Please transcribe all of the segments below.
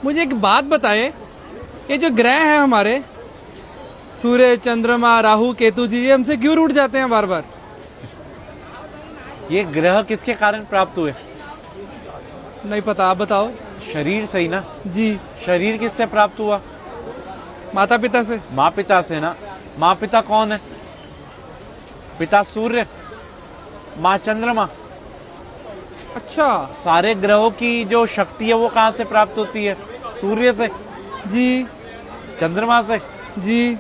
मुझे एक बात बताएं, ये जो ग्रह हैं हमारे सूर्य, चंद्रमा, राहु, केतु जी, ये हमसे क्यों रूठ जाते हैं बार बार? ये ग्रह किसके कारण प्राप्त हुए? नहीं पता, आप बताओ। शरीर से ही ना। जी। शरीर किससे प्राप्त हुआ? माता पिता से। माँ पिता से ना। माँ पिता कौन है? पिता सूर्य, माँ चंद्रमा। अच्छा। सारे ग्रहों की जो शक्ति है वो कहाँ से प्राप्त होती है? सूर्य से। जी। चंद्रमा से। जी।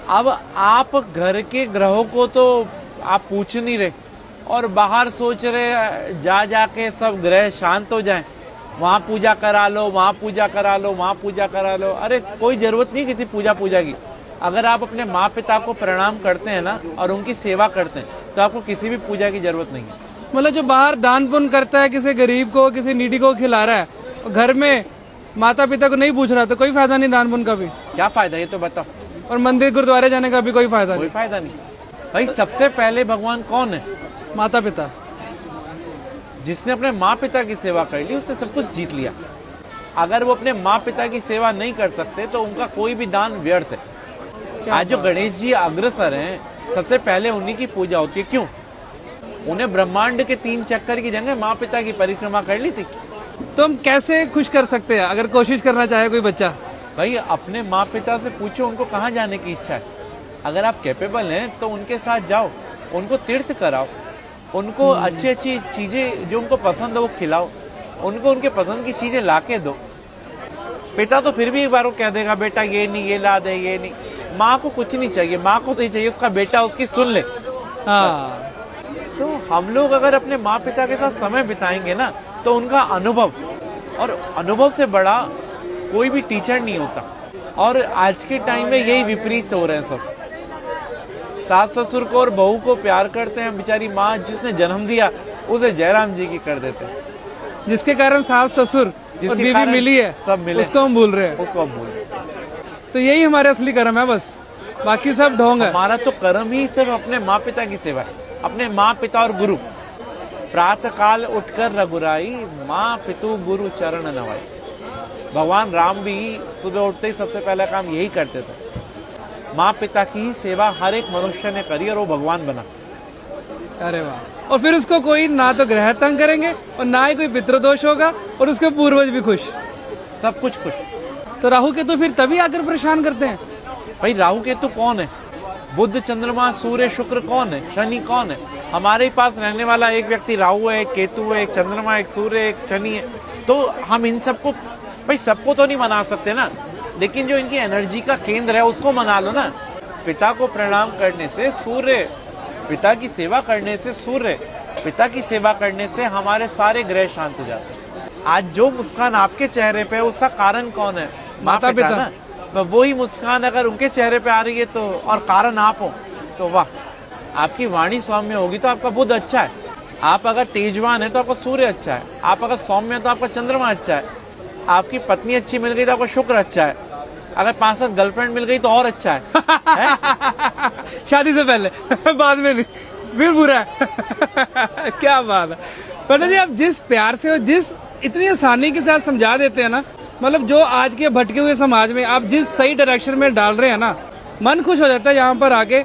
अब आप घर के ग्रहों को तो आप पूछ नहीं रहे और बाहर सोच रहे जा जाके सब ग्रह शांत हो जाएं, वहां पूजा करा लो, वहां पूजा करा लो, वहां पूजा करा लो। अरे कोई जरूरत नहीं किसी पूजा की। अगर आप अपने माँ पिता को प्रणाम करते हैं ना और उनकी सेवा करते हैं तो आपको किसी भी पूजा की जरूरत नहीं है। मतलब जो बाहर दान पुण्य करता है, किसी गरीब को, किसी नीडी को खिला रहा है, और घर में माता पिता को नहीं पूछ रहा, तो कोई फायदा नहीं दान पुण्य का भी। क्या फायदा ये तो बताओ। और मंदिर गुरुद्वारे जाने का भी कोई फायदा कोई नहीं। फायदा नहीं। भाई सबसे पहले भगवान कौन है? माता पिता। जिसने अपने माँ पिता की सेवा कर ली उसने सब कुछ जीत लिया। अगर वो अपने माँ पिता की सेवा नहीं कर सकते तो उनका कोई भी दान व्यर्थ है। आज जो गणेश जी अग्रसर हैं, सबसे पहले उन्हीं की पूजा होती है। क्यों? उन्हें ब्रह्मांड के 3 चक्कर की जगह माँ पिता की परिक्रमा कर ली थी। तो हम कैसे खुश कर सकते हैं अगर कोशिश करना चाहे कोई बच्चा? भाई अपने माँ पिता से पूछो उनको कहाँ जाने की इच्छा है। अगर आप कैपेबल हैं तो उनके साथ जाओ, उनको तीर्थ कराओ, उनको अच्छी अच्छी चीजें जो उनको पसंद है वो खिलाओ, उनको उनके पसंद की चीजें ला के दो। पिता तो फिर भी एक बार वो कह देगा बेटा ये नहीं, ये ला दे, ये नहीं। माँ को कुछ नहीं चाहिए, माँ को तो ये चाहिए उसका बेटा उसकी सुन ले। हाँ। तो हम लोग अगर अपने माँ पिता के साथ समय बिताएंगे ना तो उनका अनुभव, और अनुभव से बड़ा कोई भी टीचर नहीं होता। और आज के टाइम में यही विपरीत हो रहे हैं सब। सास ससुर को और बहू को प्यार करते हैं, बेचारी माँ जिसने जन्म दिया उसे जयराम जी की कर देते हैं। जिसके कारण सास ससुर और बीवी मिली है, सब मिले, उसको हम भूल रहे हैं। उसको हम भूल रहे हैं। तो यही हमारे असली कर्म है, बस बाकी सब ढोंग है। हमारा तो कर्म ही सिर्फ अपने माँ पिता की सेवा है, अपने माँ पिता और गुरु। प्रातः काल उठकर रघुराई, माँ पितु गुरु चरण नवाई। भगवान राम भी सुबह उठते ही सबसे पहला काम यही करते थे। माँ पिता की ही सेवा हर एक मनुष्य ने करी और वो भगवान बना। अरे वाह। और फिर उसको कोई ना तो ग्रह तंग करेंगे और ना ही कोई पितृदोष होगा, और उसके पूर्वज भी खुश, सब कुछ खुश। तो राहु केतु फिर तभी आकर परेशान करते हैं। भाई राहु केतु कौन है? बुध, चंद्रमा, सूर्य, शुक्र कौन है? शनि कौन है? हमारे ही पास रहने वाला एक व्यक्ति राहु है, एक केतु है, एक चंद्रमा, एक सूर्य, एक शनि है। तो हम इन सबको, भाई सबको तो नहीं मना सकते ना, लेकिन जो इनकी एनर्जी का केंद्र है उसको मना लो ना। पिता को प्रणाम करने से सूर्य, पिता की सेवा करने से सूर्य, पिता की सेवा करने से हमारे सारे ग्रह शांत हो जाते हैं। आज जो मुस्कान आपके चेहरे पे है उसका कारण कौन है? माता पिता ना। तो वही मुस्कान अगर उनके चेहरे पे आ रही है तो, और कारण आप हो, तो वाह। आपकी वाणी सौम्य होगी तो आपका बुध अच्छा है। आप अगर तेजवान है तो आपका सूर्य अच्छा है। आप अगर सौम्य है तो आपका चंद्रमा अच्छा है। आपकी पत्नी अच्छी मिल गई तो आपका शुक्र अच्छा है। अगर 5-7 गर्लफ्रेंड मिल गई तो और अच्छा है? शादी से पहले बाद में नहीं, फिर बुरा है। क्या बात है पंडित जी, आप जिस प्यार से और जिस इतनी आसानी के साथ समझा देते हैं ना, मतलब जो आज के भटके हुए समाज में आप जिस सही डायरेक्शन में डाल रहे हैं ना, मन खुश हो जाता है यहाँ पर आके।